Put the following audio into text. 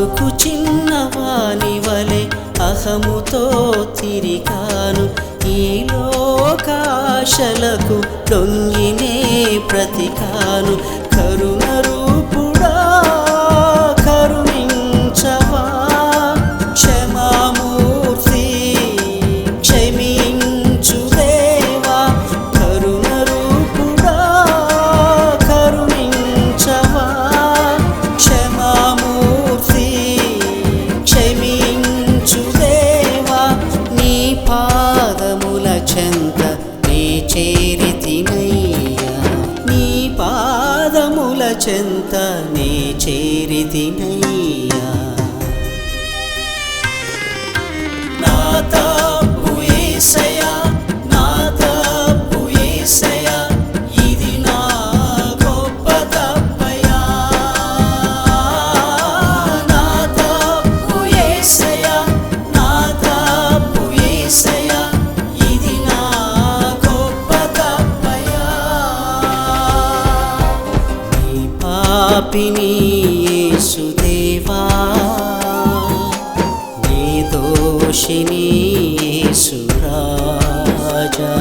అందుకు చిన్నవాని వలె అహముతో తిరిగాను, ఈ లోకాశలకు లొంగినే బ్రతికాను. కరుణ రూపుడా కరుణించవా, క్షమామూర్తి క్షమించు దేవా. కరుణ రూపుడా కరుణించవా, క్షమామూర్తి క్షమించు దేవా. నీ పాదముల చెంత నే చేరితినయ్యా, నీ పాదముల చెంత నే చేరితినయ్యా. నా తప్పు యేసయ్యా, నా తప్పు యేసయ్యా, ఇది నా గొప్ప తప్పయ్యా. నా తప్పు యేసయ్యా, నా తప్పు యేసయ్యా, ఇది నా గొప్ప తప్పయ్యా. నీ పాపిని యేసుదేవా, నీ దోషిని యేసురాజా.